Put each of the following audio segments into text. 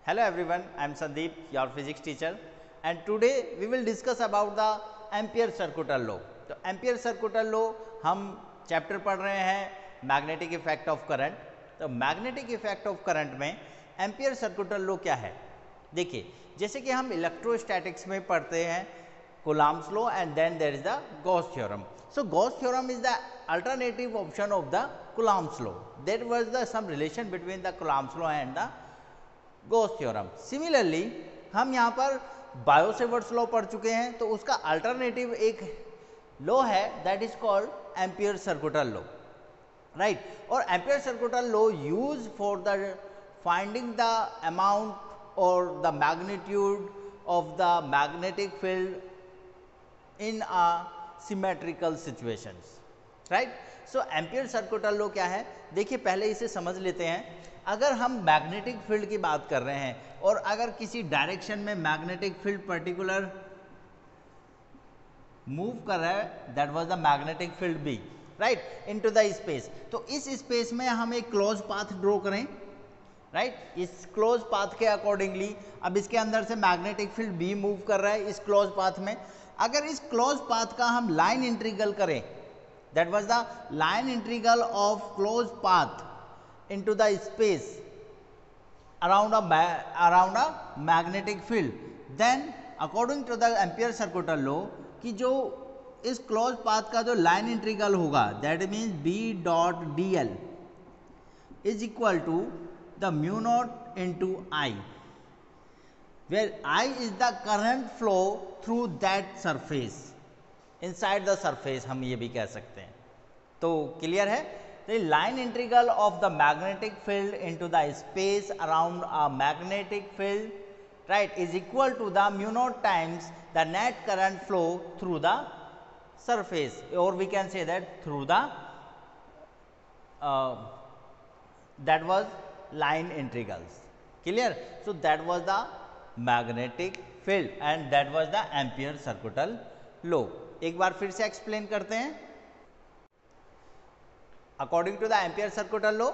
Hello everyone, I am Sandeep, your physics teacher, and today we will discuss about the Ampere circuital law. तो Ampere circuital law हम chapter पढ़ रहे हैं magnetic effect of current. तो magnetic effect of current में ampere circuital law क्या है? देखिए, जैसे कि हम इलेक्ट्रोस्टैटिक्स में पढ़ते हैं Coulomb's law and then there is the Gauss theorem. So Gauss theorem is the alternative option of the Coulomb's law. There was some relation between the Coulomb's law and the Gauss theorem. Similarly, हम यहाँ पर bio-Savart's law पढ़ चुके हैं, तो उसका alternative एक law है that is called Ampere circuital law, right. और Ampere circuital law use for the finding the amount और the magnitude of the magnetic field in a symmetrical situations, right? So Ampere circuital law क्या है? देखिए, पहले इसे समझ लेते हैं. अगर हम मैग्नेटिक फील्ड की बात कर रहे हैं और अगर किसी डायरेक्शन में मैग्नेटिक फील्ड पर्टिकुलर मूव कर रहा है, that was the magnetic field B, right, into the space. तो इस स्पेस में हम एक क्लोज पाथ ड्रॉ करें, राइट. इस क्लोज पाथ के अकॉर्डिंगली अब इसके अंदर से मैग्नेटिक फील्ड बी मूव कर रहा है इस क्लोज पाथ में. अगर इस क्लोज पाथ का हम लाइन इंटीग्रल करें, that was the line integral of close path into the space around a magnetic field, then according to the Ampere circuital law कि जो इस क्लोज पाथ का जो लाइन इंटीग्रल होगा, that means B dot D L is equal to the mu naught into I, where I is the current flow through that surface, inside the surface हम ये भी कह सकते हैं. तो क्लियर है? The line integral of the magnetic field into the space around a magnetic field, right, is equal to the mu naught times the net current flow through the surface, or we can say that through the that was line integrals. Clear? So that was the magnetic field and that was the Ampere circuital law. एक बार फिर से explain करते हैं. According to the Ampere circuital law,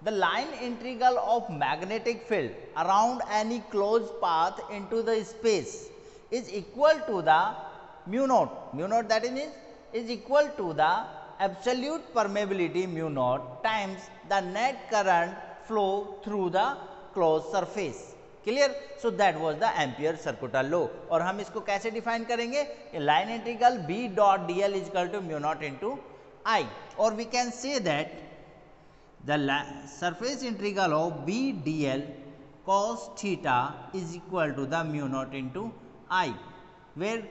the line integral of magnetic field around any close path into the space is equal to the mu naught that is equal to the absolute permeability mu naught times the net current flow through the close surface. Clear? So that was the Ampere circuital law. और हम इसको कैसे define करेंगे? Line integral B dot D L is equal to mu naught into I, और we can say that the surface integral of B D L cos theta is equal to the mu naught into I, where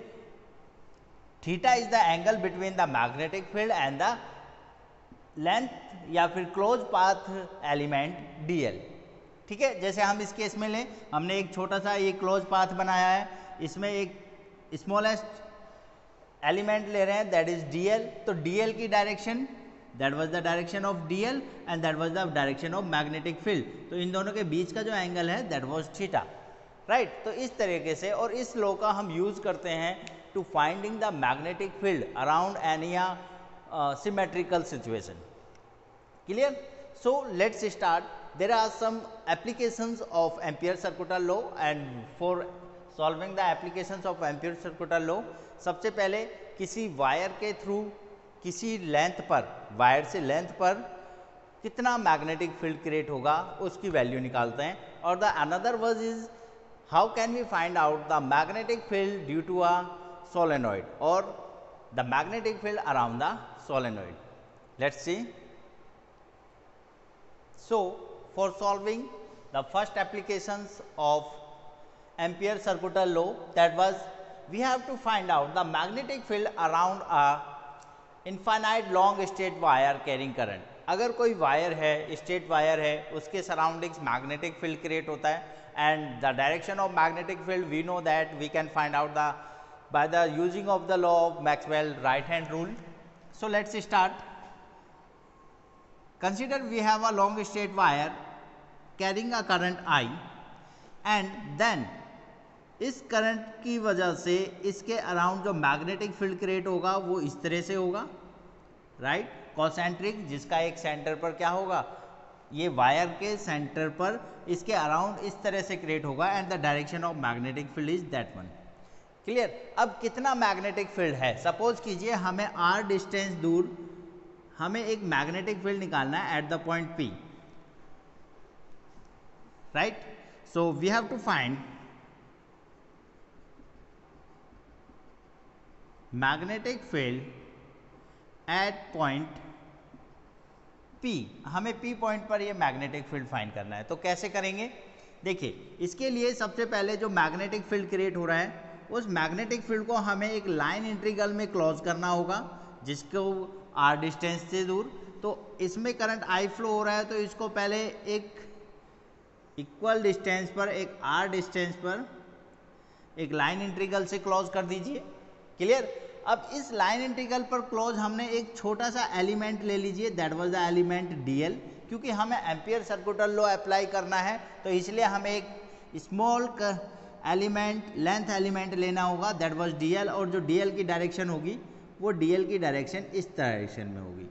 theta is the angle between the magnetic field and the length या फिर close path element D L. ठीक है, जैसे हम इस case में लें, हमने एक छोटा सा ये क्लोज पाथ बनाया है, इसमें एक स्मॉलेस्ट एलिमेंट ले रहे हैं दैट इज डीएल. तो डीएल की direction, that was the direction of DL and that was the direction of magnetic field. तो इन दोनों के बीच का जो एंगल है दैट वाज थीटा, राइट. तो इस तरीके से, और इस लॉ का हम यूज करते हैं to finding the magnetic field around any symmetrical situation. Clear? So let's start. There are some applications of Ampere circuital law, and for solving the applications of Ampere circuital law, सबसे पहले किसी wire के through किसी length पर, wire से length पर कितना magnetic field create होगा उसकी वैल्यू निकालते हैं. और the another word is how can we find out the magnetic field due to a solenoid और the magnetic field around the solenoid. Let's see. So for solving the first applications of Ampere circuital law, that was we have to find out the magnetic field around a infinite long straight wire carrying current. अगर कोई wire है, straight wire है, उसके surroundings magnetic field create होता है, and the direction of magnetic field we know that we can find out the by the using of the law of Maxwell right hand rule. So let's start. Consider we have a long straight wire carrying a current I, and then इस current की वजह से इसके around जो magnetic field create होगा वो इस तरह से होगा, राइट, कॉन्सेंट्रिक, जिसका एक सेंटर पर क्या होगा, ये वायर के सेंटर पर इसके अराउंड इस तरह से क्रिएट होगा and the direction of magnetic field is that one. Clear. अब कितना मैग्नेटिक फील्ड है, सपोज कीजिए हमें r डिस्टेंस दूर हमें एक मैग्नेटिक फील्ड निकालना है at the point P, right. So we have to find magnetic field at point P। हमें P पॉइंट पर ये मैग्नेटिक फील्ड फाइंड करना है। तो कैसे करेंगे, देखिए इसके लिए सबसे पहले जो मैग्नेटिक फील्ड क्रिएट हो रहा है उस मैग्नेटिक फील्ड को हमें एक लाइन इंटीग्रल में क्लोज करना होगा जिसको r डिस्टेंस से दूर। तो इसमें करंट I फ्लो हो रहा है, तो इसको पहले एक इक्वल डिस्टेंस पर, एक r डिस्टेंस पर एक लाइन इंटीग्रल से क्लोज कर दीजिए। क्लियर। अब इस लाइन इंटीग्रल पर क्लोज हमने एक छोटा सा एलिमेंट ले लीजिए, that was the element dl। क्योंकि हमें एम्पियर सर्कुलर लॉ अप्लाई करना है तो इसलिए हमें एक स्मॉल एलिमेंट, लेंथ एलिमेंट लेना होगा, दैट वाज dl। और जो dl की डायरेक्शन होगी वो dl की डायरेक्शन इस डायरेक्शन में होगी,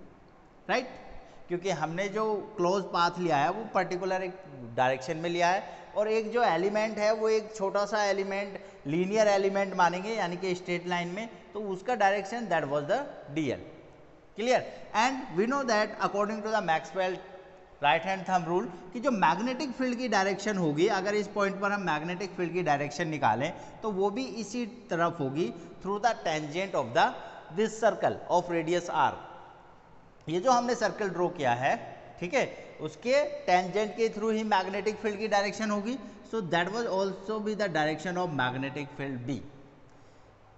राइट। क्योंकि हमने जो क्लोज पाथ लिया है वो पर्टिकुलर एक डायरेक्शन में लिया है और एक जो एलिमेंट है वो एक छोटा सा एलिमेंट, लीनियर एलिमेंट मानेंगे यानी कि स्ट्रेट लाइन में, तो उसका direction that was the dl। Clear. And we know that according to the Maxwell right hand thumb rule कि जो मैग्नेटिक फील्ड की डायरेक्शन होगी, अगर इस पॉइंट पर हम मैग्नेटिक फील्ड की डायरेक्शन निकालें तो वो भी इसी तरफ होगी through the tangent of the this circle of radius r। ये जो हमने सर्कल ड्रॉ किया है, ठीक है, उसके टेंजेंट के थ्रू ही मैग्नेटिक फील्ड की डायरेक्शन होगी। सो that was also be the direction of magnetic field B।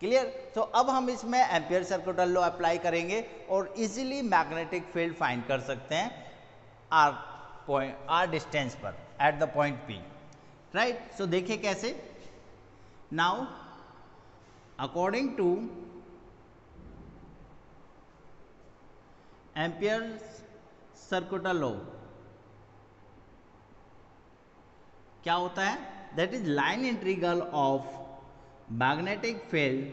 Clear. तो अब हम इसमें एम्पियर सर्कुलर लॉ अप्लाई करेंगे और इजीली मैग्नेटिक फील्ड फाइंड कर सकते हैं r डिस्टेंस पर at the point P, right. So देखिए कैसे। Now according to Ampere circular law क्या होता है, that is line integral of magnetic field,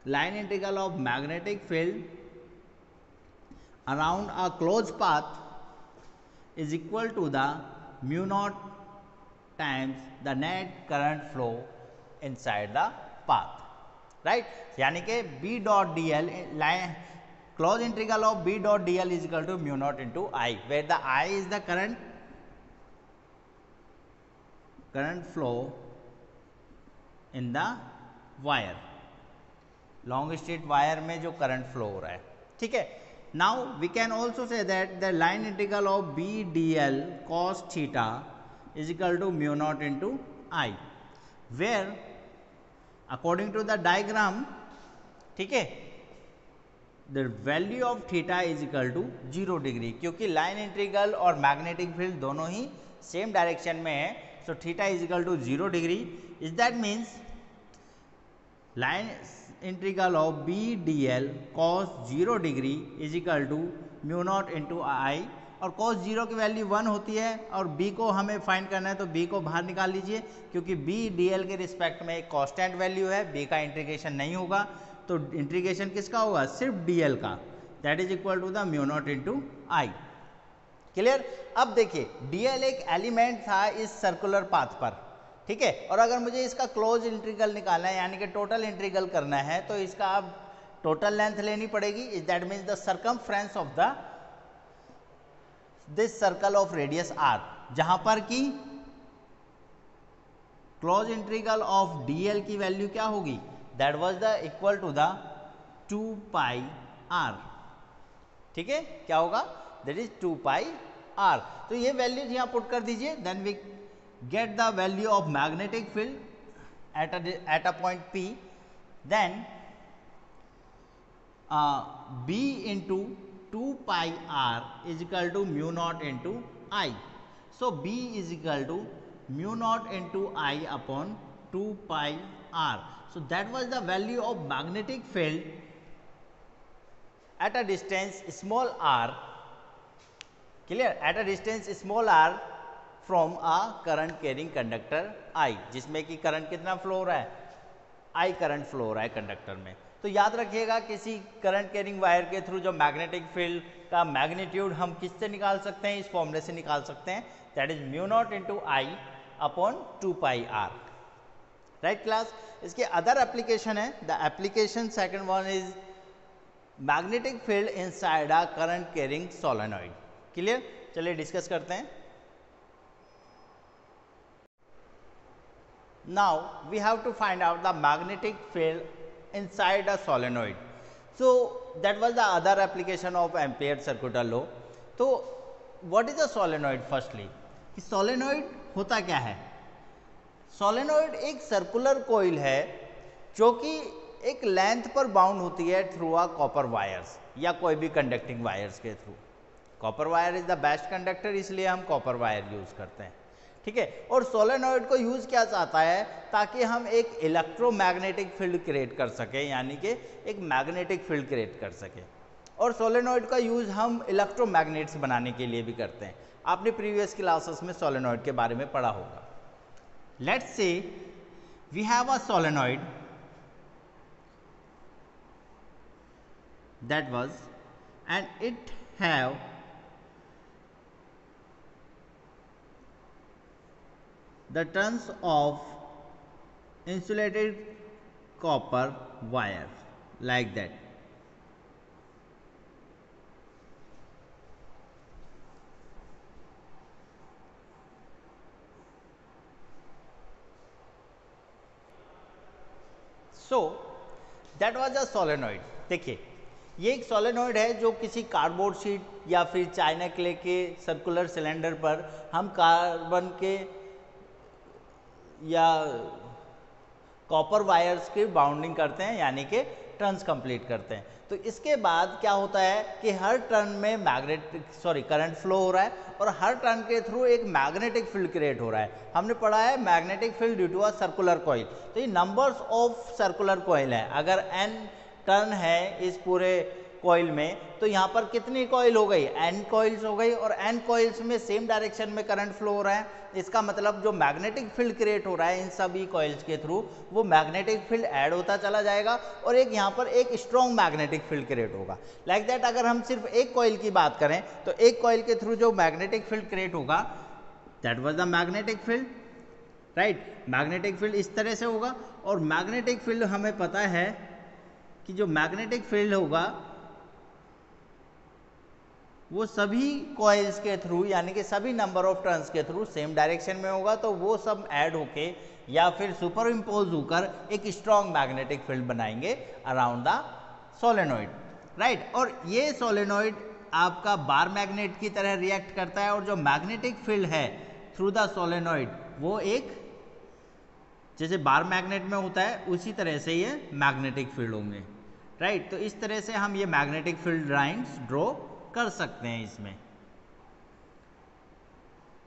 line integral of magnetic field around a closed path is equal to the mu naught times the net current flow inside the path, right। यानी कि B dot dl line closed integral of B dot dl is equal to mu naught into I, where the I is the current flow in the wire, long straight wire में जो current flow हो रहा है, ठीक है। Now we can also say that the line integral of B dl cos theta is equal to mu naught into I, where according to the diagram, ठीक है, the value of theta is equal to 0 degree, क्योंकि line integral और magnetic field दोनों ही same direction में है। So theta is equal to 0 degree, is that means line integral of B dl cos 0 degree is equal to mu naught into I, और cos 0 की value 1 होती है और B को हमें फाइंड करना है तो B को बाहर निकाल लीजिए, क्योंकि B dl के रिस्पेक्ट में एक कांस्टेंट वैल्यू है, B का इंटीग्रेशन नहीं होगा, तो इंटीग्रेशन किसका होगा, सिर्फ dl का, that is equal to the mu naught into I. Clear. अब देखिए dl एक एलिमेंट था इस सर्कुलर पाथ पर, ठीक है, और अगर मुझे इसका क्लोज इंटीग्रल निकालना है यानी कि टोटल इंटीग्रल करना है तो इसका अब टोटल लेंथ लेनी पड़ेगी, that means the circumference of the this circle of radius r, जहां पर कि क्लोज इंटीग्रल ऑफ dl की वैल्यू क्या होगी, that was the equal to the 2 pi r, ठीक है, क्या होगा, दैट इज 2 पाई r। तो ये वैल्यूज यहां पुट कर दीजिए, then we get the value of magnetic field at a point P, then B into 2 pi r is equal to mu naught into I. So B is equal to mu naught into I upon 2 pi r. So that was the value of magnetic field at a distance small r, clear, at a distance small r from a current carrying conductor I, जिसमें कि current कितना flow हो रहा है, I current flow हो रहा है conductor में। तो याद रखिएगा किसी करंट कैरिंग वायर के थ्रू जो मैग्नेटिक फील्ड का मैग्नीट्यूड हम किससे निकाल सकते हैं, इस फॉर्मूले से निकाल सकते हैं, that is mu naught into I upon 2πr। Right class. इसके अदर एप्लीकेशन है, the application second one is magnetic field inside a current carrying solenoid. Clear, चलिए डिस्कस करते हैं। Now we have to find out the magnetic field inside a solenoid. So that was the other application of Ampere circular law. तो what is a solenoid? Firstly, solenoid होता क्या है? Solenoid एक circular coil है जो कि एक length पर बाउंड होती है थ्रू अ कॉपर वायर्स या कोई भी कंडक्टिंग वायर्स के through. Copper wire is the best conductor, इसलिए हम कॉपर वायर यूज करते हैं, ठीक है। और सोलेनॉइड को यूज किया जाता है ताकि हम एक इलेक्ट्रोमैग्नेटिक फील्ड क्रिएट कर सके, यानी कि एक मैग्नेटिक फील्ड क्रिएट कर सके। और सोलेनॉइड का यूज हम इलेक्ट्रोमैग्नेट्स बनाने के लिए भी करते हैं। आपने प्रीवियस क्लासेस में सोलेनॉइड के बारे में पढ़ा होगा। Let's say we have a solenoid that was, and it have the turns of insulated copper wire like that. So that was a solenoid। देखिए ये एक सोलेनॉइड है जो किसी कार्डबोर्ड शीट या फिर चाइना क्ले के सर्कुलर सिलेंडर पर हम कार्बन के या कॉपर वायर्स की बाउंडिंग करते हैं, यानी कि टर्न्स कंप्लीट करते हैं। तो इसके बाद क्या होता है कि हर टर्न में करंट फ्लो हो रहा है और हर टर्न के थ्रू एक मैग्नेटिक फील्ड क्रिएट हो रहा है। हमने पढ़ा है magnetic field due to a circular coil. तो ये नंबर्स ऑफ सर्कुलर कॉइल है। अगर n टर्न है इस पूरे कॉइल में, तो यहाँ पर कितनी कॉइल हो गई? n कॉइल्स हो गई, और n कॉइल्स में सेम डायरेक्शन में करंट फ्लो हो रहा है। इसका मतलब जो मैग्नेटिक फील्ड क्रिएट हो रहा है इन सभी कॉइल्स के थ्रू, वो मैग्नेटिक फील्ड ऐड होता चला जाएगा और एक यहाँ पर एक स्ट्रॉन्ग मैग्नेटिक फील्ड क्रिएट होगा। लाइक दैट अगर हम सिर्फ एक कॉइल की बात करें तो एक कॉइल के थ्रू जो मैग्नेटिक फील्ड क्रिएट होगा, that was the magnetic field. Right, magnetic field इस तरह से होगा। और मैग्नेटिक फील्ड हमें पता है कि जो मैग्नेटिक फील्ड होगा वो सभी कॉइल्स के थ्रू, यानी कि सभी नंबर ऑफ टर्न्स के थ्रू सेम डायरेक्शन में होगा। तो वो सब ऐड होके या फिर सुपर इम्पोज होकर एक स्ट्रॉन्ग मैग्नेटिक फील्ड बनाएंगे अराउंड द सोलेनॉइड। राइट, और ये सोलेनॉइड आपका बार मैग्नेट की तरह रिएक्ट करता है, और जो मैग्नेटिक फील्ड है थ्रू द सोलेनॉइड वो एक जैसे बार मैग्नेट में होता है उसी तरह से ये मैग्नेटिक फील्ड होंगे। राइट, तो इस तरह से हम ये मैग्नेटिक फील्ड लाइंस ड्रॉ कर सकते हैं इसमें।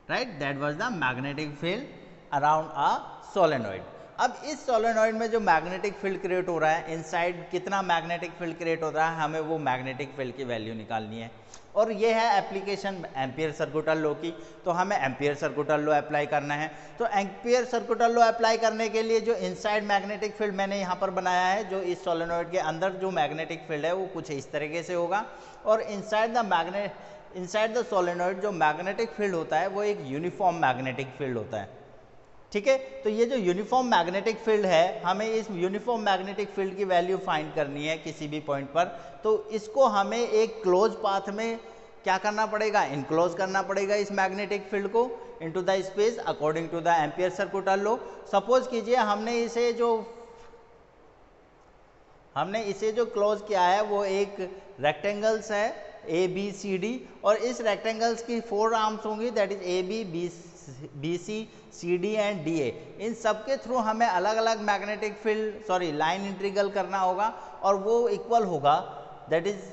Right, that was the magnetic field around a solenoid. अब इस सोलेनॉइड में जो मैग्नेटिक फील्ड क्रिएट हो रहा है, इनसाइड कितना मैग्नेटिक फील्ड क्रिएट हो रहा है, हमें वो मैग्नेटिक फील्ड की वैल्यू निकालनी है। और ये है एप्लीकेशन एम्पियर सर्कुलर लॉ की। तो हमें एम्पियर सर्कुलर लॉ अप्लाई करना है। तो एम्पियर सर्कुलर लॉ अप्लाई करने के लिए जो इनसाइड मैग्नेटिक फील्ड मैंने यहाँ पर बनाया है, जो इस सोलेनॉइड के अंदर जो मैग्नेटिक फील्ड है वो कुछ इस तरीके से होगा। और इनसाइड द सोलेनॉइड जो मैग्नेटिक फील्ड होता है वो एक यूनिफॉर्म मैग्नेटिक फील्ड होता है। ठीक है, तो ये जो यूनिफॉर्म मैग्नेटिक फील्ड है, हमें इस यूनिफॉर्म मैग्नेटिक फील्ड की वैल्यू फाइंड करनी है किसी भी पॉइंट पर। तो इसको हमें एक क्लोज पाथ में क्या करना पड़ेगा? इनक्लोज करना पड़ेगा इस मैग्नेटिक फील्ड को into the space according to the Ampere circular law. Suppose कीजिए हमने इसे जो क्लोज किया है वो एक रेक्टेंगल्स है ए बी सी डी, और इस रेक्टेंगल्स की 4 आर्म्स होंगी, that is A B C C D and D A. इन सब के थ्रू हमें अलग अलग मैग्नेटिक फील्ड लाइन इंटीग्रल करना होगा, और वो इक्वल होगा that is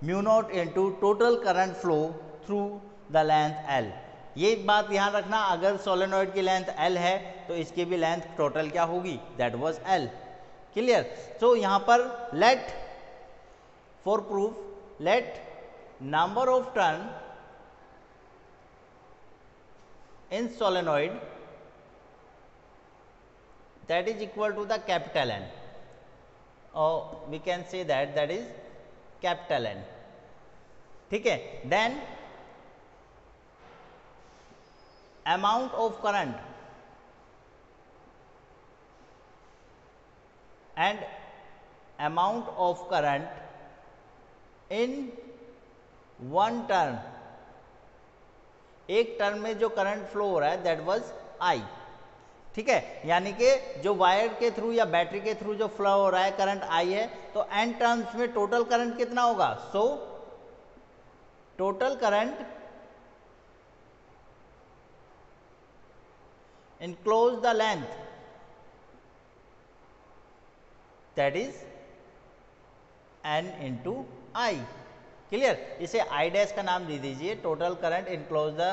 mu not into total current flow through the length L. ये बात ध्यान रखना, अगर सोलेनॉइड की लेंथ एल है तो इसकी भी लेंथ टोटल क्या होगी? That was L. क्लियर? सो यहाँ पर let number of turn in solenoid that is equal to the capital N, और we can say that is capital N, ठीक है। Then amount of current and amount of current in one turn, एक turn में जो current flow हो रहा है that was I, ठीक है। यानी कि जो वायर के थ्रू या बैटरी के थ्रू जो फ्लो हो रहा है करंट I है, तो n टर्न्स में टोटल करंट कितना होगा? So total current enclose the length, that is n into I, clear. इसे I डैश का नाम दे दीजिए, total current enclose the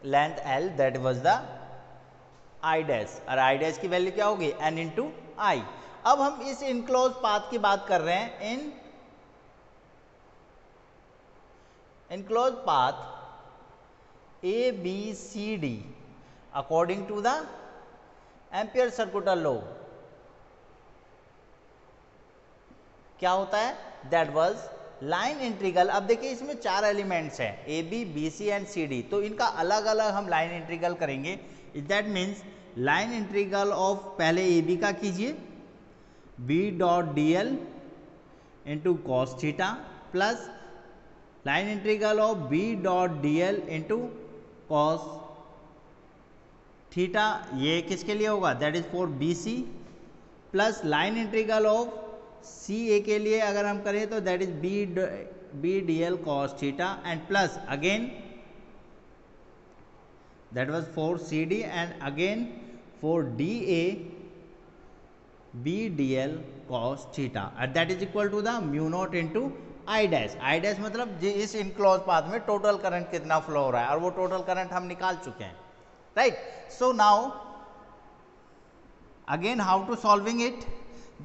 length L, that was the I dash, और I डैश की value क्या होगी? n into I। अब हम इस इनक्लोज पाथ की बात कर रहे हैं। In enclose path A B C D according to the Ampere circular law क्या होता है? That was line integral. अब देखिए इसमें 4 एलिमेंट्स हैं, A B B C and C D, तो इनका अलग अलग हम लाइन इंटीग्रल करेंगे। That means line integral of पहले ए बी का कीजिए, B dot D L into cos theta, plus line integral of B dot D L into cos theta, ये किसके लिए होगा? That is for B C, plus line integral of C A के लिए अगर हम करें तो that is B D L cos theta, and plus again that was for C D, and again for D A B D L cos theta, and that is equal to the mu naught into I dash. I dash मतलब इस enclose path में total current कितना flow हो रहा है, और वो total current हम निकाल चुके हैं, right? So now again how to solving it?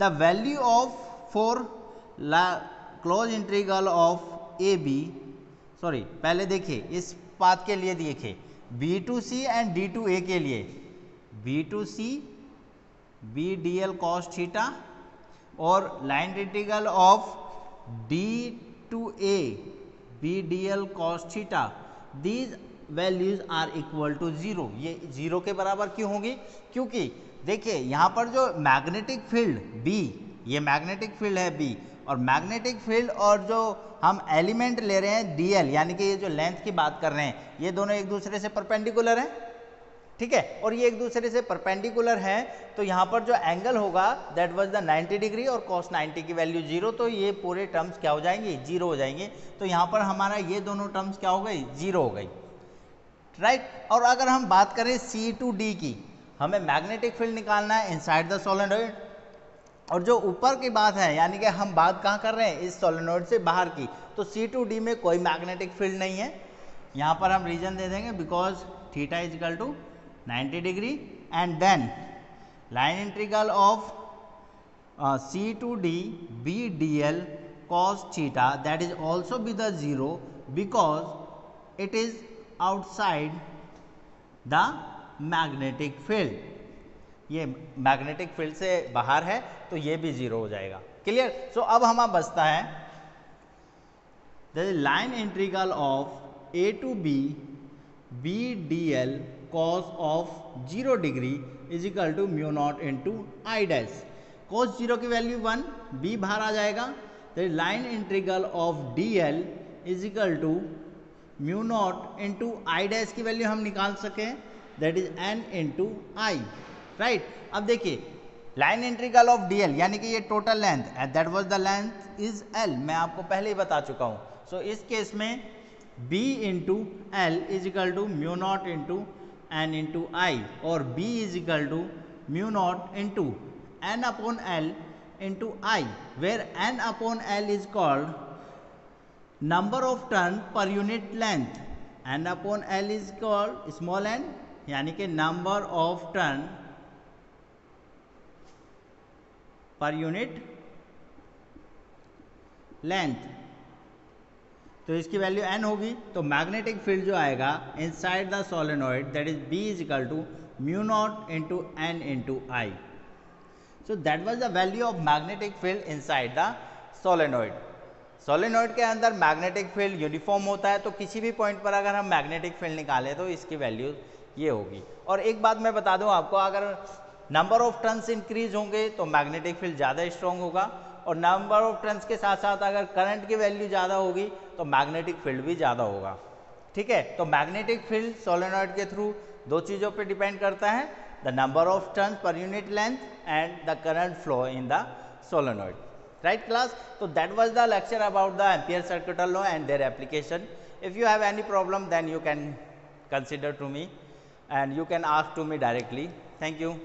The value of for close integral of AB, sorry पहले देखिए इस पाथ के लिए देखिए B to C and D to A के लिए B to C B dl cos theta और लाइन इंटीग्रल ऑफ D to A B dl cos theta, these values are equal to 0। ये 0 के बराबर क्यों होगी? क्योंकि देखिए यहाँ पर जो मैग्नेटिक फील्ड B, ये मैग्नेटिक फील्ड है B, और मैग्नेटिक फील्ड और जो हम एलिमेंट ले रहे हैं DL, यानी कि ये जो लेंथ की बात कर रहे हैं, ये दोनों एक दूसरे से परपेंडिकुलर हैं, ठीक है। और ये एक दूसरे से परपेंडिकुलर हैं, तो यहाँ पर जो एंगल होगा दैट वाज द 90 डिग्री और cos 90 की वैल्यू 0, तो ये पूरे टर्म्स क्या हो जाएंगे? 0 हो जाएंगे। तो यहाँ पर हमारा ये दोनों टर्म्स क्या हो गई? 0 हो गई, राइट। और अगर हम बात करें सी टू डी की, हमें मैग्नेटिक फील्ड निकालना है इनसाइड द सोलेनोइड, और जो ऊपर की बात है यानी कि हम बात कहाँ कर रहे हैं? इस सोलेनोइड से बाहर की, तो सी टू डी में कोई मैग्नेटिक फील्ड नहीं है। यहाँ पर हम रीजन दे देंगे because theta is equal to 90 degree, and then line integral of C to D B D L cos theta, that is also B the 0 because it is outside the magnetic field. ये magnetic field से बाहर है, तो ये भी 0 हो जाएगा, clear. सो अब हमारा बचता है the line integral of A to B B D L cos of 0 degree is equal to mu naught into I dash. Cos 0 की वैल्यू 1, बी बाहर आ जाएगा, the line integral of D L is equal to mu naught into I dash की value हम निकाल सकें, that is N into I, right. अब देखिए line integral of D L यानी कि ये total length, that was the length is L, मैं आपको पहले ही बता चुका हूँ। सो इस केस में B into L is equal to mu naught into N into I, और B is equal to mu naught into N upon L into I, where N upon L is called number of turn per unit length, n upon l is called small n, यानी कि number of turn per unit length, तो इसकी value n होगी। तो magnetic field जो आएगा inside the solenoid that is B is equal to mu naught into N into I. So that was the value of magnetic field inside the solenoid. Solenoid के अंदर magnetic field uniform होता है, तो किसी भी point पर अगर हम मैग्नेटिक फील्ड निकालें तो इसकी वैल्यू ये होगी। और एक बात मैं बता दूं आपको, अगर नंबर ऑफ टर्न्स इंक्रीज होंगे तो मैग्नेटिक फील्ड ज़्यादा स्ट्रॉन्ग होगा, और नंबर ऑफ टर्न्स के साथ साथ अगर करंट की वैल्यू ज़्यादा होगी तो मैग्नेटिक फील्ड भी ज़्यादा होगा। ठीक है, तो मैग्नेटिक फील्ड सोलेनॉइड के थ्रू दो चीज़ों पे डिपेंड करता है, the number of turns per unit length and the current flow in the solenoid. Right class? So that was the lecture about the Ampere circuital law and their application. If you have any problem, then you can consider to me and you can ask to me directly. Thank you.